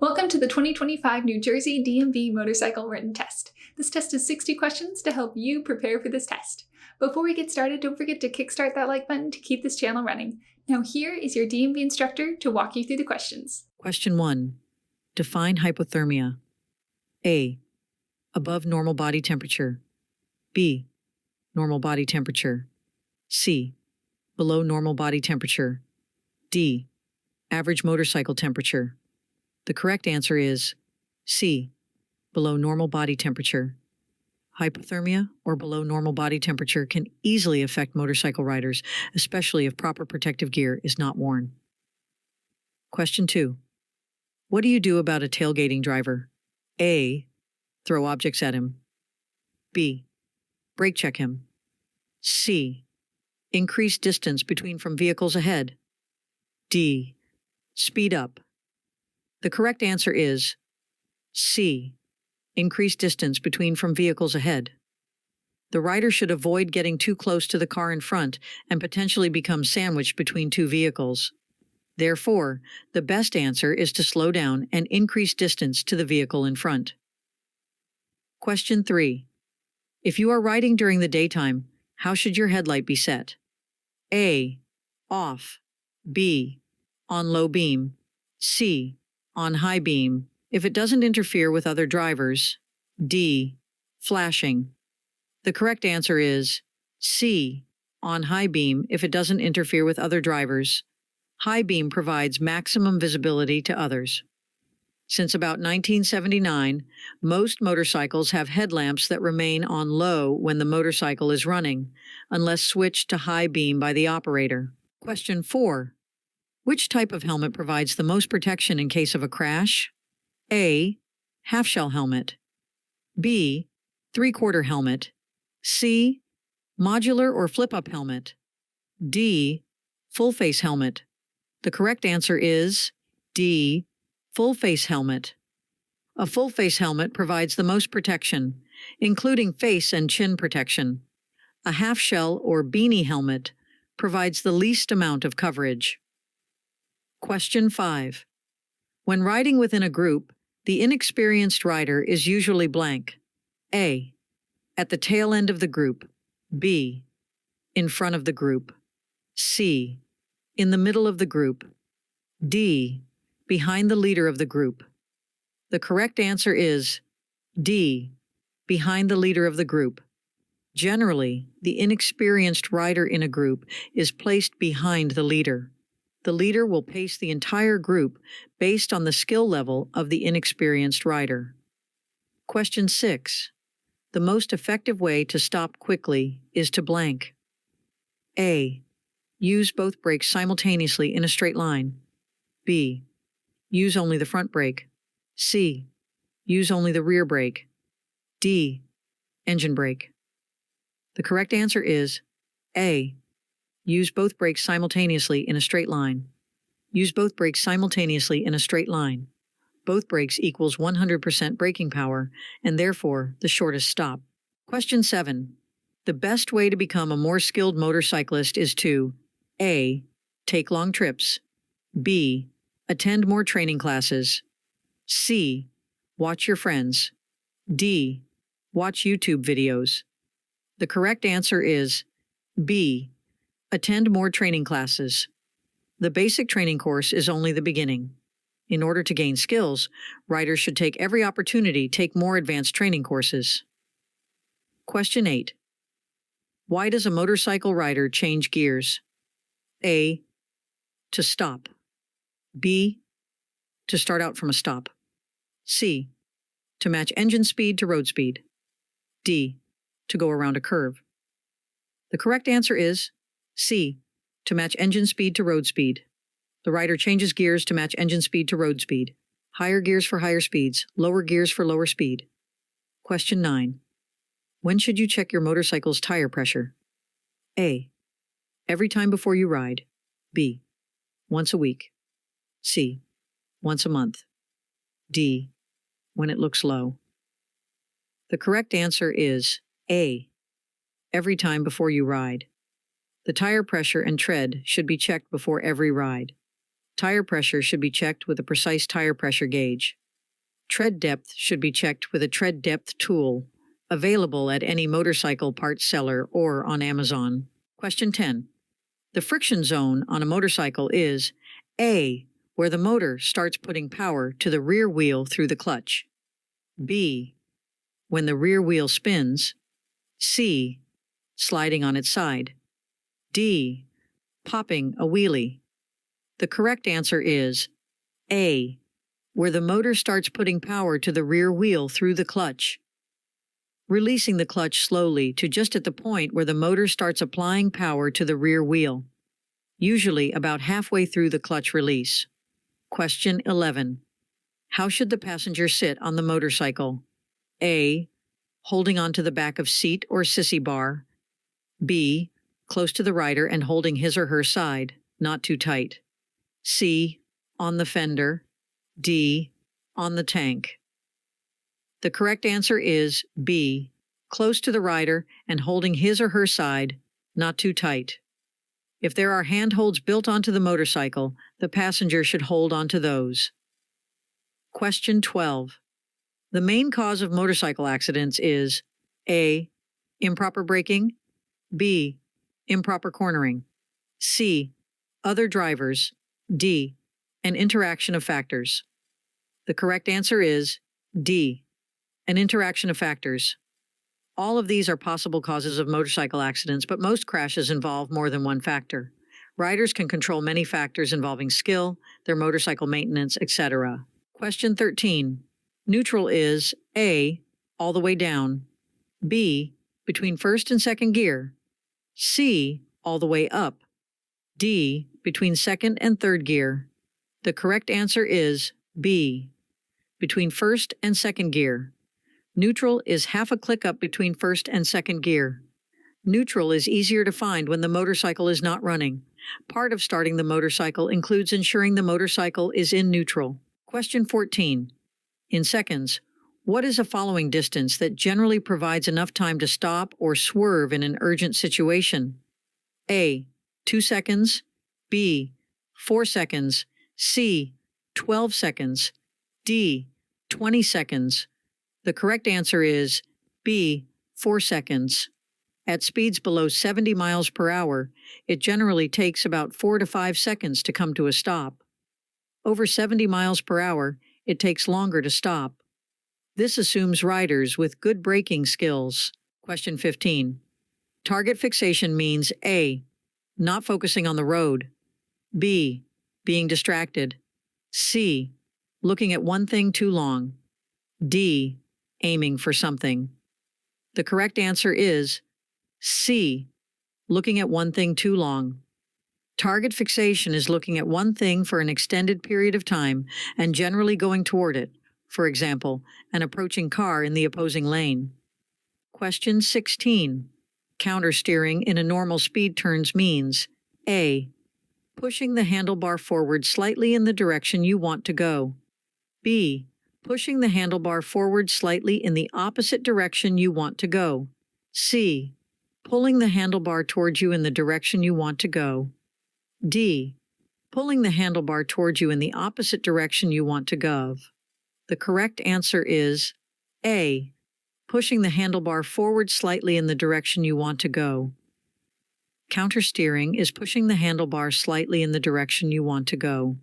Welcome to the 2025 New Jersey DMV Motorcycle Written Test. This test is 60 questions to help you prepare for this test. Before we get started, don't forget to kickstart that like button to keep this channel running. Now here is your DMV instructor to walk you through the questions. Question 1. Define hypothermia. A. Above normal body temperature. B. Normal body temperature. C. Below normal body temperature. D. Average motorcycle temperature. The correct answer is C. Below normal body temperature. Hypothermia, or below normal body temperature, can easily affect motorcycle riders, especially if proper protective gear is not worn. Question 2. What do you do about a tailgating driver? A. Throw objects at him. B. Brake check him. C. Increase distance between from vehicles ahead. D. Speed up. The correct answer is C. Increase distance between from vehicles ahead. The rider should avoid getting too close to the car in front and potentially become sandwiched between two vehicles. Therefore, the best answer is to slow down and increase distance to the vehicle in front. Question 3. If you are riding during the daytime, how should your headlight be set? A. Off. B. On low beam. C. On high beam, if it doesn't interfere with other drivers. D. Flashing. The correct answer is C. On high beam, if it doesn't interfere with other drivers. High beam provides maximum visibility to others. Since about 1979, most motorcycles have headlamps that remain on low when the motorcycle is running, unless switched to high beam by the operator. Question 4. Which type of helmet provides the most protection in case of a crash? A. Half-shell helmet. B. Three-quarter helmet. C. Modular or flip-up helmet. D. Full-face helmet. The correct answer is D. Full-face helmet. A full-face helmet provides the most protection, including face and chin protection. A half-shell or beanie helmet provides the least amount of coverage. Question 5. When riding within a group, the inexperienced rider is usually blank. A. At the tail end of the group. B. In front of the group. C. In the middle of the group. D. Behind the leader of the group. The correct answer is D. Behind the leader of the group. Generally, the inexperienced rider in a group is placed behind the leader. The leader will pace the entire group based on the skill level of the inexperienced rider. Question 6. The most effective way to stop quickly is to blank. A. Use both brakes simultaneously in a straight line. B. Use only the front brake. C. Use only the rear brake. D. Engine brake. The correct answer is A. Use both brakes simultaneously in a straight line. Use both brakes simultaneously in a straight line. Both brakes equals 100% braking power, and therefore the shortest stop. Question 7. The best way to become a more skilled motorcyclist is to A. Take long trips. B. Attend more training classes. C. Watch your friends. D. Watch YouTube videos. The correct answer is B. Attend more training classes. The basic training course is only the beginning. In order to gain skills, riders should take every opportunity to take more advanced training courses. Question 8. Why does a motorcycle rider change gears? A. To stop. B. To start out from a stop. C. To match engine speed to road speed. D. To go around a curve. The correct answer is C. To match engine speed to road speed. The rider changes gears to match engine speed to road speed. Higher gears for higher speeds, lower gears for lower speed. Question 9. When should you check your motorcycle's tire pressure? A. Every time before you ride. B. Once a week. C. Once a month. D. When it looks low. The correct answer is A. Every time before you ride. The tire pressure and tread should be checked before every ride. Tire pressure should be checked with a precise tire pressure gauge. Tread depth should be checked with a tread depth tool, available at any motorcycle parts seller or on Amazon. Question 10. The friction zone on a motorcycle is A, where the motor starts putting power to the rear wheel through the clutch. B, when the rear wheel spins. C, sliding on its side. D, popping a wheelie. The correct answer is A, where the motor starts putting power to the rear wheel through the clutch, releasing the clutch slowly to just at the point where the motor starts applying power to the rear wheel, usually about halfway through the clutch release. Question 11. How should the passenger sit on the motorcycle? A, holding onto the back of seat or sissy bar. B, close to the rider and holding his or her side, not too tight. C, on the fender. D, on the tank. The correct answer is B, close to the rider and holding his or her side, not too tight. If there are handholds built onto the motorcycle, the passenger should hold onto those. Question 12. The main cause of motorcycle accidents is A, improper braking. B, improper cornering. C, other drivers. D, an interaction of factors. The correct answer is D, an interaction of factors. All of these are possible causes of motorcycle accidents, but most crashes involve more than one factor. Riders can control many factors involving skill, their motorcycle maintenance, etc. Question 13. Neutral is A, all the way down. B, between first and second gear. C, all the way up. D, between second and third gear. The correct answer is B, between first and second gear. Neutral is half a click up between first and second gear. Neutral is easier to find when the motorcycle is not running. Part of starting the motorcycle includes ensuring the motorcycle is in neutral. Question 14. In seconds, what is a following distance that generally provides enough time to stop or swerve in an urgent situation? A, 2 seconds. B, 4 seconds. C, 12 seconds. D, 20 seconds. The correct answer is B, 4 seconds. At speeds below 70 miles per hour, it generally takes about 4 to 5 seconds to come to a stop. Over 70 miles per hour, it takes longer to stop. This assumes riders with good braking skills. Question 15. Target fixation means A, not focusing on the road. B, being distracted. C, looking at one thing too long. D, aiming for something. The correct answer is C, looking at one thing too long. Target fixation is looking at one thing for an extended period of time and generally going toward it, for example, an approaching car in the opposing lane. Question 16. Countersteering in a normal speed turns means A, pushing the handlebar forward slightly in the direction you want to go. B, pushing the handlebar forward slightly in the opposite direction you want to go. C, pulling the handlebar towards you in the direction you want to go. D, pulling the handlebar towards you in the opposite direction you want to go. The correct answer is A, pushing the handlebar forward slightly in the direction you want to go. Countersteering is pushing the handlebar slightly in the direction you want to go.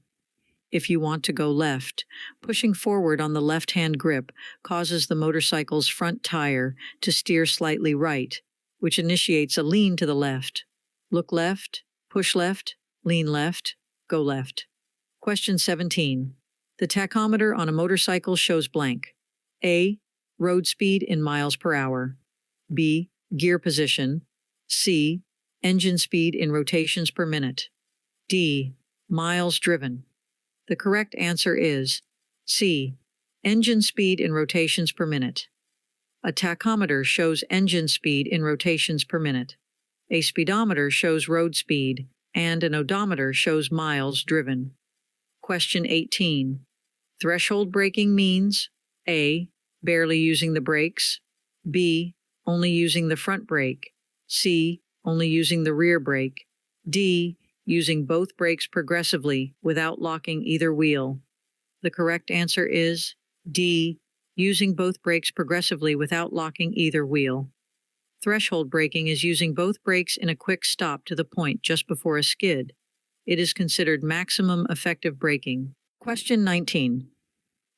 If you want to go left, pushing forward on the left-hand grip causes the motorcycle's front tire to steer slightly right, which initiates a lean to the left. Look left, push left, lean left, go left. Question 17. The tachometer on a motorcycle shows blank. A, road speed in miles per hour. B, gear position. C, engine speed in rotations per minute. D, miles driven. The correct answer is C, engine speed in rotations per minute. A tachometer shows engine speed in rotations per minute. A speedometer shows road speed, and an odometer shows miles driven. Question 18. Threshold braking means A, barely using the brakes. B, only using the front brake. C, only using the rear brake. D, using both brakes progressively without locking either wheel. The correct answer is D. Using both brakes progressively without locking either wheel. Threshold braking is using both brakes in a quick stop to the point just before a skid. It is considered maximum effective braking. Question 19.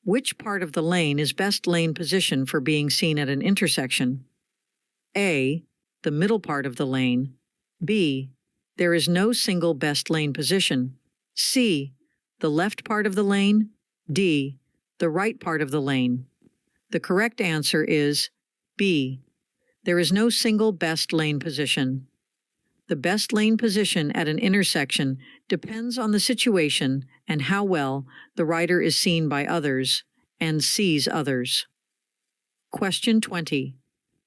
Which part of the lane is best lane position for being seen at an intersection? A. The middle part of the lane. B. There is no single best lane position. C. The left part of the lane. D. The right part of the lane. The correct answer is B. There is no single best lane position. The best lane position at an intersection depends on the situation and how well the rider is seen by others and sees others. Question 20.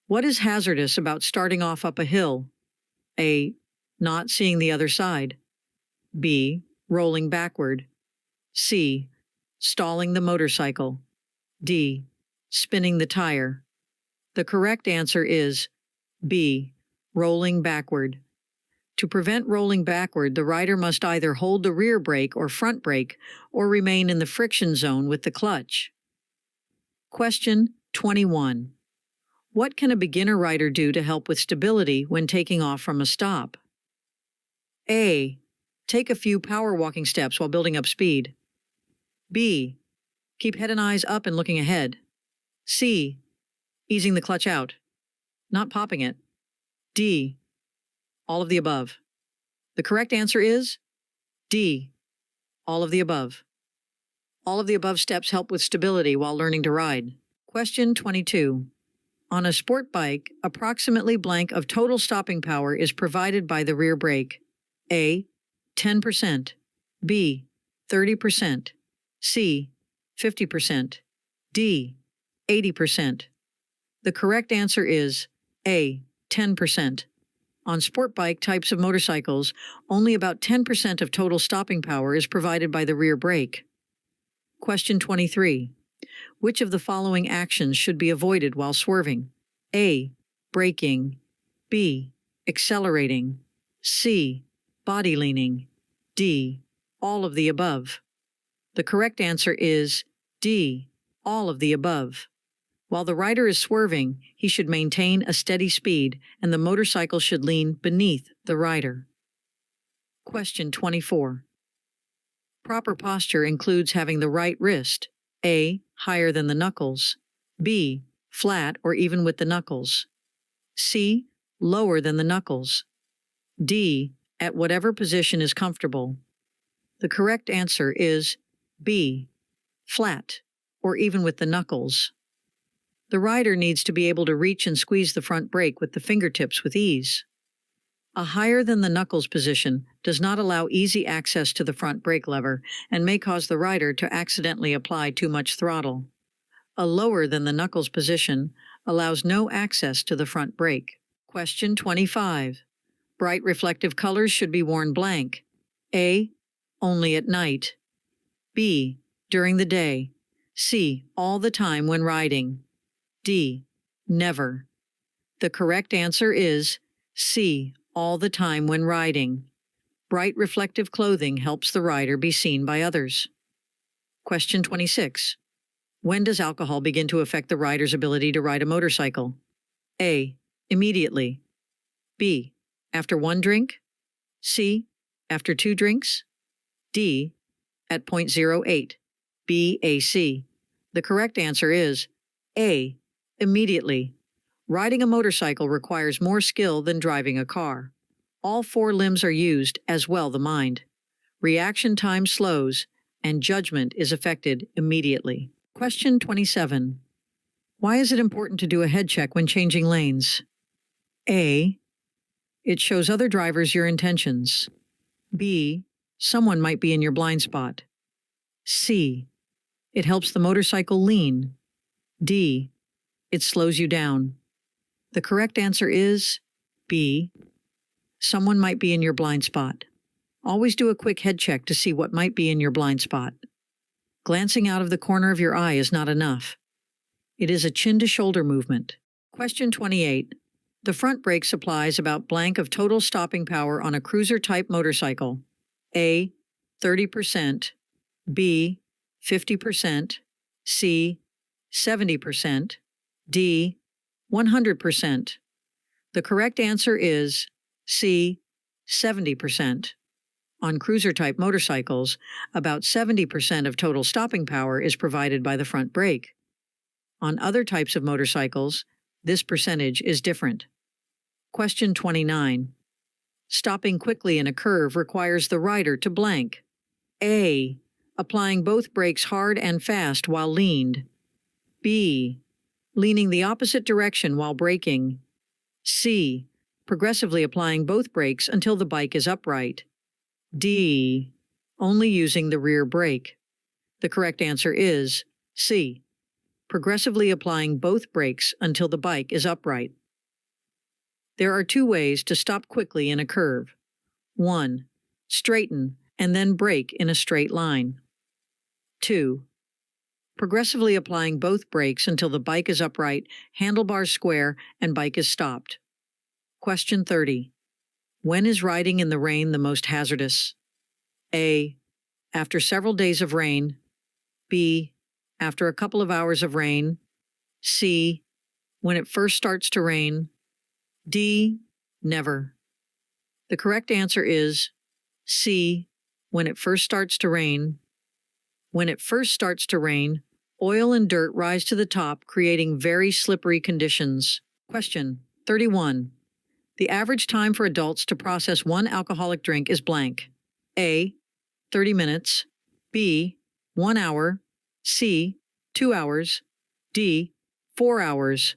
What is hazardous about starting off up a hill? A. Not seeing the other side. B. Rolling backward. C. Stalling the motorcycle. D. Spinning the tire. The correct answer is B. Rolling backward. To prevent rolling backward, the rider must either hold the rear brake or front brake or remain in the friction zone with the clutch. Question 21. What can a beginner rider do to help with stability when taking off from a stop? A. Take a few power walking steps while building up speed. B. Keep head and eyes up and looking ahead. C. Easing the clutch out, not popping it. D. All of the above. The correct answer is D. All of the above. All of the above steps help with stability while learning to ride. Question 22. On a sport bike, approximately blank of total stopping power is provided by the rear brake. A. 10%. B. 30%. C. 50%. D. 80%. The correct answer is A. 10%. On sport bike types of motorcycles, only about 10% of total stopping power is provided by the rear brake. Question 23. Which of the following actions should be avoided while swerving? A. Braking. B. Accelerating. C. Body leaning. D. All of the above. The correct answer is D. All of the above. While the rider is swerving, he should maintain a steady speed and the motorcycle should lean beneath the rider. Question 24. Proper posture includes having the right wrist, A. Higher than the knuckles, B. Flat or even with the knuckles, C. Lower than the knuckles, D. At whatever position is comfortable. The correct answer is B. Flat or even with the knuckles. The rider needs to be able to reach and squeeze the front brake with the fingertips with ease. A higher than the knuckles position does not allow easy access to the front brake lever and may cause the rider to accidentally apply too much throttle. A lower than the knuckles position allows no access to the front brake. Question 25. Bright reflective colors should be worn blank. A. Only at night. B. During the day. C. All the time when riding. D. Never. The correct answer is C. All the time when riding. Bright reflective clothing helps the rider be seen by others. Question 26. When does alcohol begin to affect the rider's ability to ride a motorcycle? A. Immediately. B. After 1 drink. C. After 2 drinks. D. At 0.08. BAC. The correct answer is A. Immediately. Riding a motorcycle requires more skill than driving a car. All 4 limbs are used, as well the mind. Reaction time slows, and judgment is affected immediately. Question 27. Why is it important to do a head check when changing lanes? A. It shows other drivers your intentions. B. Someone might be in your blind spot. C. It helps the motorcycle lean. D. It slows you down. The correct answer is B. Someone might be in your blind spot. Always do a quick head check to see what might be in your blind spot. Glancing out of the corner of your eye is not enough. It is a chin-to-shoulder movement. Question 28. The front brake supplies about blank of total stopping power on a cruiser-type motorcycle. A. 30%, B. 50%, C. 70%, D. 100%. The correct answer is C. 70%. On cruiser-type motorcycles, about 70% of total stopping power is provided by the front brake. On other types of motorcycles, this percentage is different. Question 29. Stopping quickly in a curve requires the rider to blank. A. Applying both brakes hard and fast while leaned. B. Leaning the opposite direction while braking. C. Progressively applying both brakes until the bike is upright. D. Only using the rear brake. The correct answer is C. Progressively applying both brakes until the bike is upright. There are two ways to stop quickly in a curve. 1. Straighten and then brake in a straight line. 2. Progressively applying both brakes until the bike is upright, handlebars square, and bike is stopped. Question 30. When is riding in the rain the most hazardous? A. After several days of rain. B. After a couple of hours of rain. C. When it first starts to rain. D. Never. The correct answer is C. When it first starts to rain. When it first starts to rain, oil and dirt rise to the top, creating very slippery conditions. Question 31. The average time for adults to process one alcoholic drink is blank. A. 30 minutes. B. 1 hour. C. 2 hours. D. 4 hours.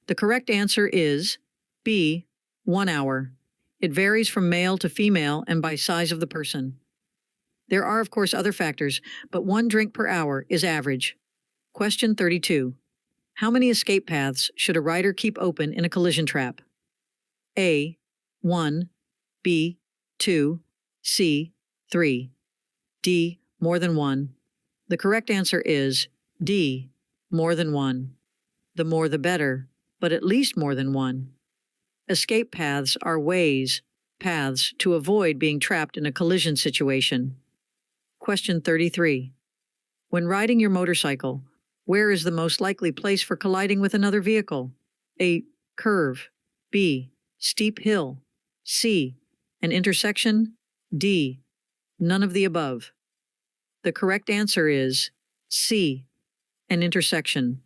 The correct answer is B. 1 hour. It varies from male to female and by size of the person. There are, of course, other factors, but 1 drink per hour is average. Question 32. How many escape paths should a rider keep open in a collision trap? A. 1. B. 2. C. 3. D. More than 1. The correct answer is D. More than 1. The more the better, but at least more than 1. Escape paths are paths to avoid being trapped in a collision situation. Question 33. When riding your motorcycle, where is the most likely place for colliding with another vehicle? A. Curve. B. Steep hill. C. An intersection. D. None of the above. The correct answer is C. An intersection.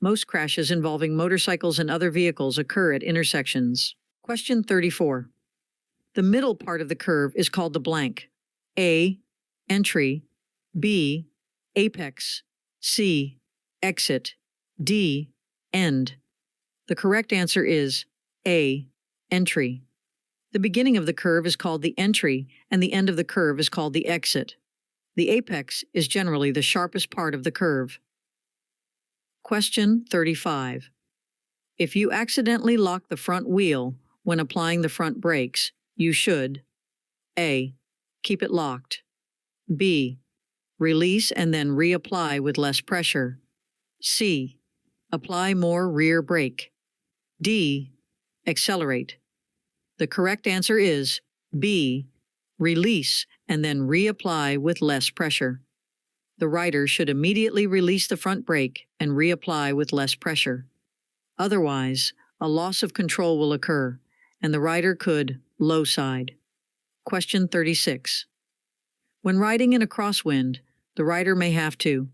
Most crashes involving motorcycles and other vehicles occur at intersections. Question 34. The middle part of the curve is called the blank. A. Entry. B. Apex. C. Exit. D. End. The correct answer is A. Entry. The beginning of the curve is called the entry, and the end of the curve is called the exit. The apex is generally the sharpest part of the curve. Question 35. If you accidentally lock the front wheel when applying the front brakes, you should A. Keep it locked. B. Release and then reapply with less pressure. C. Apply more rear brake. D. Accelerate. The correct answer is B. Release and then reapply with less pressure. The rider should immediately release the front brake and reapply with less pressure. Otherwise, a loss of control will occur, and the rider could low side. Question 36. When riding in a crosswind, the rider may have to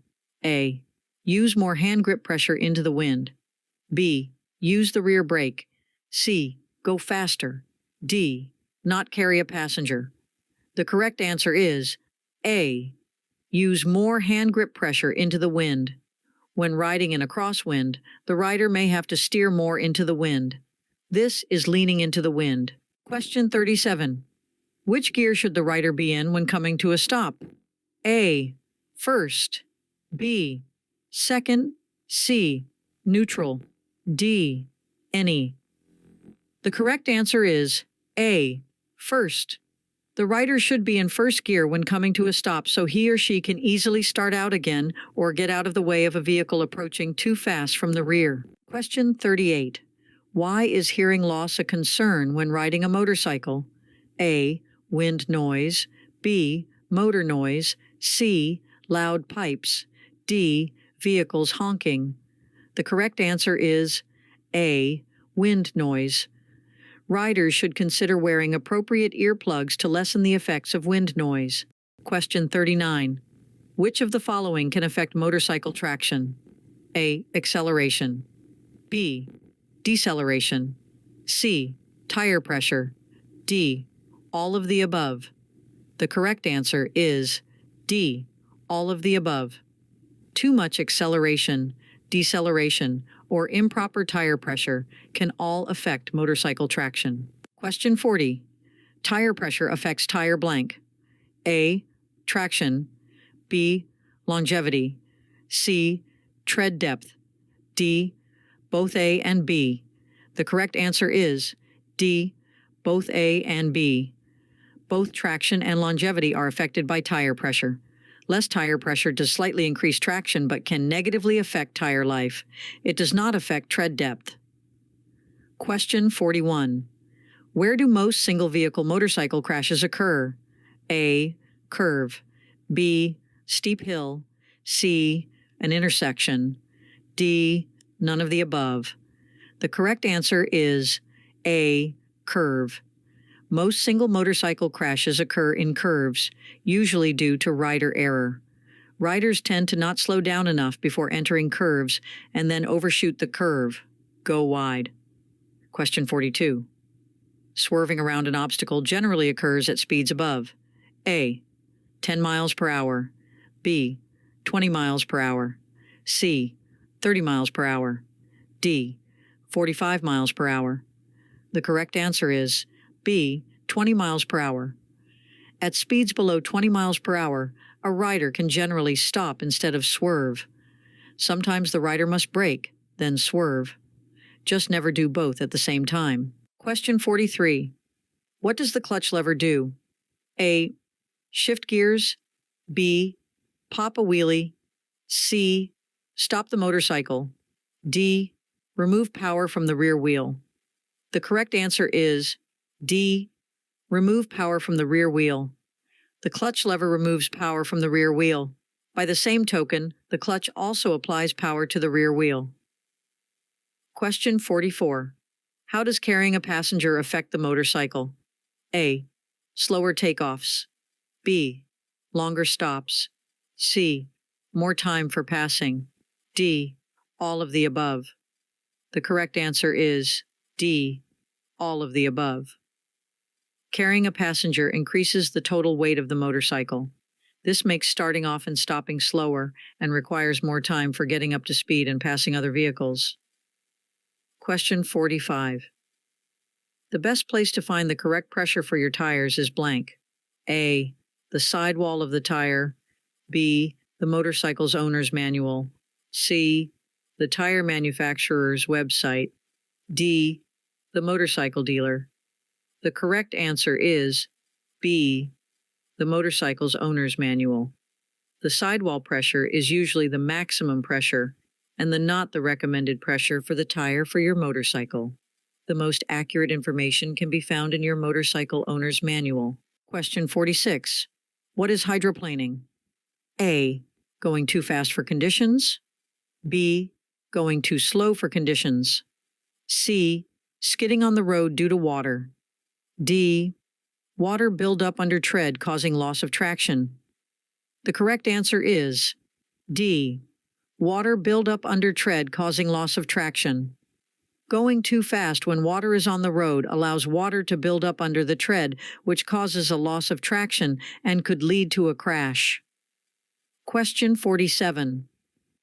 A. Use more hand grip pressure into the wind. B. Use the rear brake. C. Go faster. D. Not carry a passenger. The correct answer is A. Use more hand grip pressure into the wind. When riding in a crosswind, the rider may have to steer more into the wind. This is leaning into the wind. Question 37. Which gear should the rider be in when coming to a stop? A. First. B. Second. C. Neutral. D. Any. The correct answer is A. First. The rider should be in first gear when coming to a stop so he or she can easily start out again or get out of the way of a vehicle approaching too fast from the rear. Question 38. Why is hearing loss a concern when riding a motorcycle? A. Wind noise. B. Motor noise. C. Loud pipes. D. Vehicles honking. The correct answer is A. Wind noise. Riders should consider wearing appropriate earplugs to lessen the effects of wind noise. Question 39. Which of the following can affect motorcycle traction? A. Acceleration. B. Deceleration. C. Tire pressure. D. All of the above. The correct answer is D. All of the above. Too much acceleration, deceleration, or improper tire pressure can all affect motorcycle traction. Question 40. Tire pressure affects tire blank. A. Traction. B. Longevity. C. Tread depth. D. Both A and B. The correct answer is D. Both A and B. Both traction and longevity are affected by tire pressure. Less tire pressure does slightly increase traction but can negatively affect tire life. It does not affect tread depth. Question 41. Where do most single-vehicle motorcycle crashes occur? A. Curve. B. Steep hill. C. An intersection. D. None of the above. The correct answer is A. Curve. Most single motorcycle crashes occur in curves, usually due to rider error. Riders tend to not slow down enough before entering curves and then overshoot the curve. Go wide. Question 42. Swerving around an obstacle generally occurs at speeds above A. 10 miles per hour. B. 20 miles per hour. C. 30 miles per hour. D. 45 miles per hour. The correct answer is B. 20 miles per hour. At speeds below 20 miles per hour, a rider can generally stop instead of swerve. Sometimes the rider must brake, then swerve. Just never do both at the same time. Question 43. What does the clutch lever do? A. Shift gears. B. Pop a wheelie. C. Stop the motorcycle. D. Remove power from the rear wheel. The correct answer is D. Remove power from the rear wheel. The clutch lever removes power from the rear wheel. By the same token, the clutch also applies power to the rear wheel. Question 44. How does carrying a passenger affect the motorcycle? A. Slower takeoffs. B. Longer stops. C. More time for passing. D. All of the above. The correct answer is D. All of the above. Carrying a passenger increases the total weight of the motorcycle. This makes starting off and stopping slower and requires more time for getting up to speed and passing other vehicles. Question 45. The best place to find the correct pressure for your tires is blank. A. The sidewall of the tire. B. The motorcycle's owner's manual. C. The tire manufacturer's website. D. The motorcycle dealer. The correct answer is B. The motorcycle's owner's manual. The sidewall pressure is usually the maximum pressure and not the recommended pressure for the tire for your motorcycle. The most accurate information can be found in your motorcycle owner's manual. Question 46. What is hydroplaning? A. Going too fast for conditions. B. Going too slow for conditions. C. Skidding on the road due to water. D. Water buildup under tread causing loss of traction. The correct answer is D. Water buildup under tread causing loss of traction. Going too fast when water is on the road allows water to build up under the tread, which causes a loss of traction and could lead to a crash. Question 47.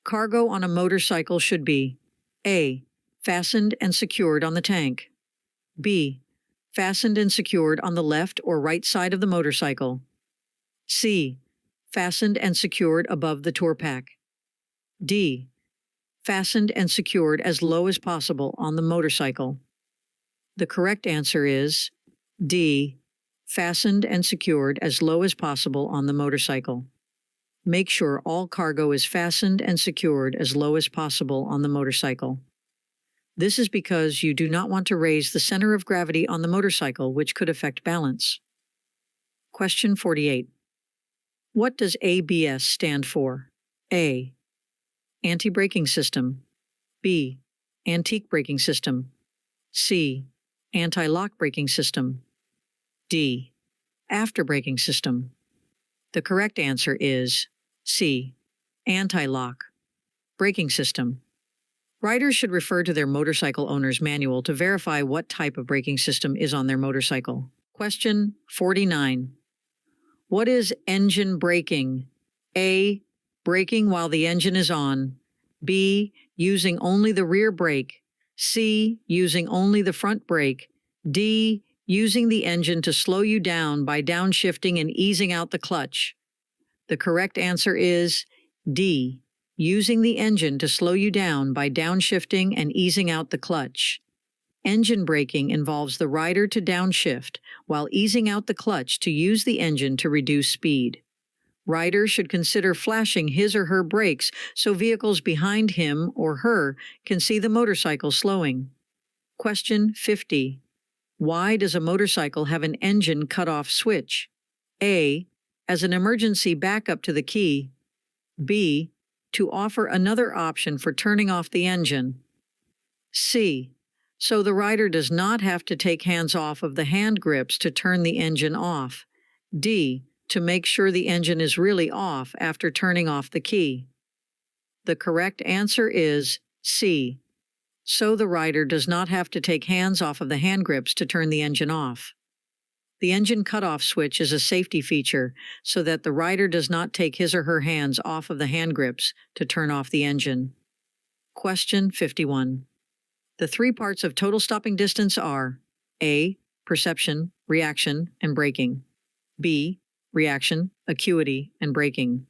Cargo on a motorcycle should be A. Fastened and secured on the tank. B. Fastened and secured on the left or right side of the motorcycle. C. Fastened and secured above the tour pack. D. Fastened and secured as low as possible on the motorcycle. The correct answer is D. Fastened and secured as low as possible on the motorcycle. Make sure all cargo is fastened and secured as low as possible on the motorcycle. This is because you do not want to raise the center of gravity on the motorcycle, which could affect balance. Question 48. What does ABS stand for? A. Anti-braking system. B. Antique braking system. C. Anti-lock braking system. D. After braking system. The correct answer is C. Anti-lock braking system. Riders should refer to their motorcycle owner's manual to verify what type of braking system is on their motorcycle. Question 49. What is engine braking? A. Braking while the engine is on. B. Using only the rear brake. C. Using only the front brake. D. Using the engine to slow you down by downshifting and easing out the clutch. The correct answer is D. Using the engine to slow you down by downshifting and easing out the clutch. Engine braking involves the rider to downshift while easing out the clutch to use the engine to reduce speed. Riders should consider flashing his or her brakes so vehicles behind him or her can see the motorcycle slowing. Question 50. Why does a motorcycle have an engine cutoff switch? A. As an emergency backup to the key. B. To offer another option for turning off the engine. C. So the rider does not have to take hands off of the hand grips to turn the engine off. D. To make sure the engine is really off after turning off the key. The correct answer is C. So the rider does not have to take hands off of the hand grips to turn the engine off. The engine cutoff switch is a safety feature so that the rider does not take his or her hands off of the hand grips to turn off the engine. Question 51. The three parts of total stopping distance are A. Perception, reaction, and braking. B. Reaction, acuity, and braking.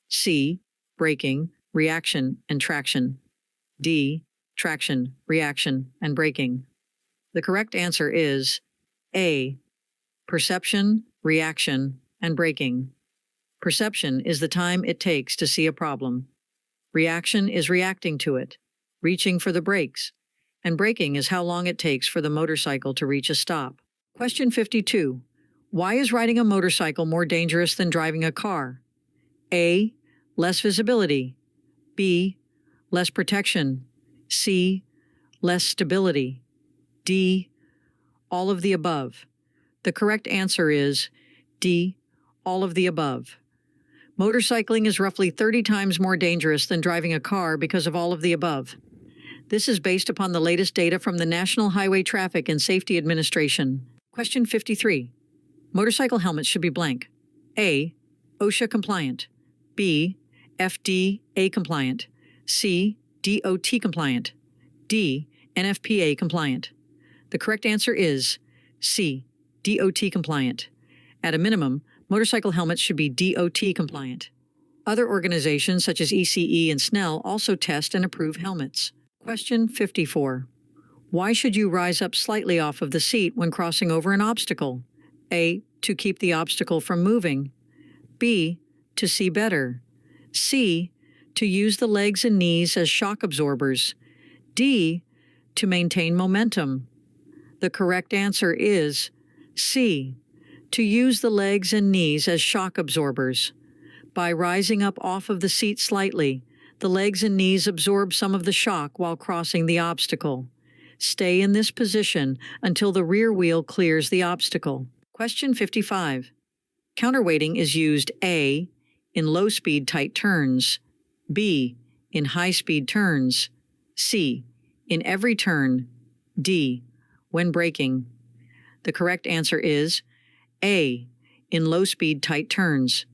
C. Braking, reaction, and traction. D. Traction, reaction, and braking. The correct answer is A. Perception, reaction, and braking. Perception is the time it takes to see a problem. Reaction is reacting to it, reaching for the brakes. And braking is how long it takes for the motorcycle to reach a stop. Question 52. Why is riding a motorcycle more dangerous than driving a car? A. Less visibility. B. Less protection. C. Less stability. D. All of the above. The correct answer is D. All of the above. Motorcycling is roughly 30 times more dangerous than driving a car because of all of the above. This is based upon the latest data from the National Highway Traffic and Safety Administration. Question 53. Motorcycle helmets should be blank. A. OSHA compliant. B. FDA compliant. C. DOT compliant. D. NFPA compliant. The correct answer is C. DOT compliant. At a minimum, motorcycle helmets should be DOT compliant. Other organizations such as ECE and SNELL also test and approve helmets. Question 54. Why should you rise up slightly off of the seat when crossing over an obstacle? A. To keep the obstacle from moving. B. To see better. C. To use the legs and knees as shock absorbers. D. To maintain momentum. The correct answer is C. To use the legs and knees as shock absorbers. By rising up off of the seat slightly, the legs and knees absorb some of the shock while crossing the obstacle. Stay in this position until the rear wheel clears the obstacle. Question 55. Counterweighting is used A. In low-speed tight turns. B. In high-speed turns. C. In every turn. D. When braking. The correct answer is A. In low-speed tight turns.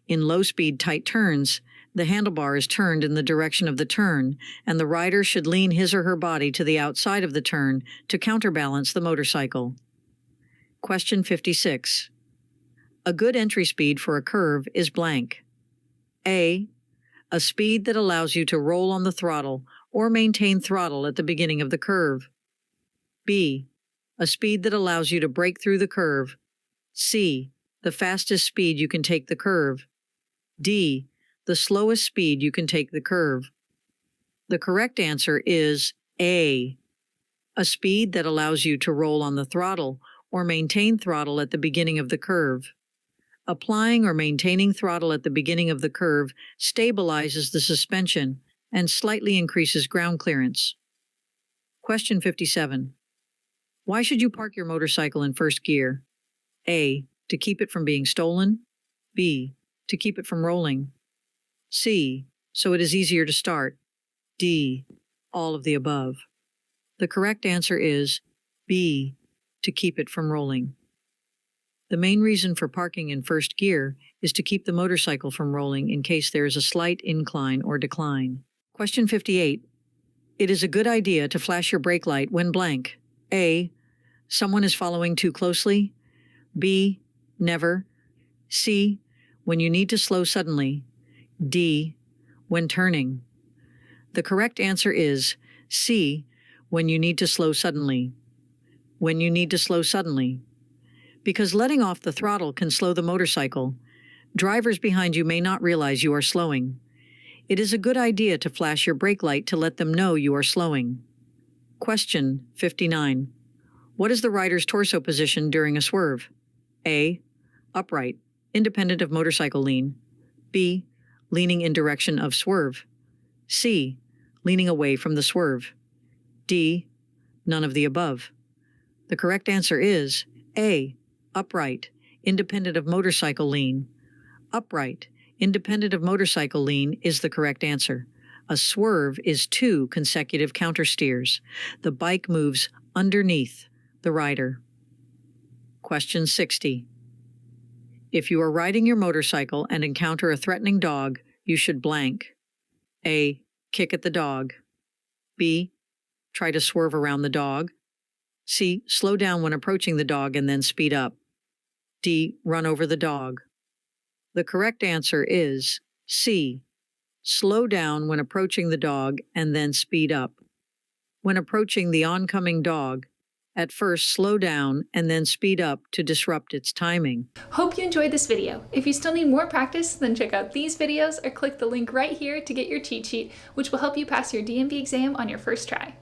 In low-speed tight turns, the handlebar is turned in the direction of the turn, and the rider should lean his or her body to the outside of the turn to counterbalance the motorcycle. Question 56. A good entry speed for a curve is blank. A. A speed that allows you to roll on the throttle or maintain throttle at the beginning of the curve. B. A speed that allows you to break through the curve. C. The fastest speed you can take the curve. D. The slowest speed you can take the curve. The correct answer is A. A speed that allows you to roll on the throttle or maintain throttle at the beginning of the curve. Applying or maintaining throttle at the beginning of the curve stabilizes the suspension and slightly increases ground clearance. Question 57. Why should you park your motorcycle in first gear? A. To keep it from being stolen. B. To keep it from rolling. C. So it is easier to start. D. All of the above. The correct answer is B. To keep it from rolling. The main reason for parking in first gear is to keep the motorcycle from rolling in case there is a slight incline or decline. Question 58. It is a good idea to flash your brake light when blank. A. Someone is following too closely. B. Never. C. When you need to slow suddenly. D. When turning. The correct answer is C. When you need to slow suddenly. When you need to slow suddenly. Because letting off the throttle can slow the motorcycle, drivers behind you may not realize you are slowing. It is a good idea to flash your brake light to let them know you are slowing. Question 59. What is the rider's torso position during a swerve? A. Upright, independent of motorcycle lean. B. Leaning in direction of swerve. C. Leaning away from the swerve. D. None of the above. The correct answer is A. Upright, independent of motorcycle lean. Upright, independent of motorcycle lean is the correct answer. A swerve is 2 consecutive countersteers. The bike moves underneath the rider. Question 60. If you are riding your motorcycle and encounter a threatening dog, you should blank. A. Kick at the dog. B. Try to swerve around the dog. C. Slow down when approaching the dog and then speed up. D. Run over the dog. The correct answer is C. Slow down when approaching the dog and then speed up. When approaching the oncoming dog, at first slow down and then speed up to disrupt its timing. Hope you enjoyed this video. If you still need more practice, then check out these videos or click the link right here to get your cheat sheet, which will help you pass your DMV exam on your first try.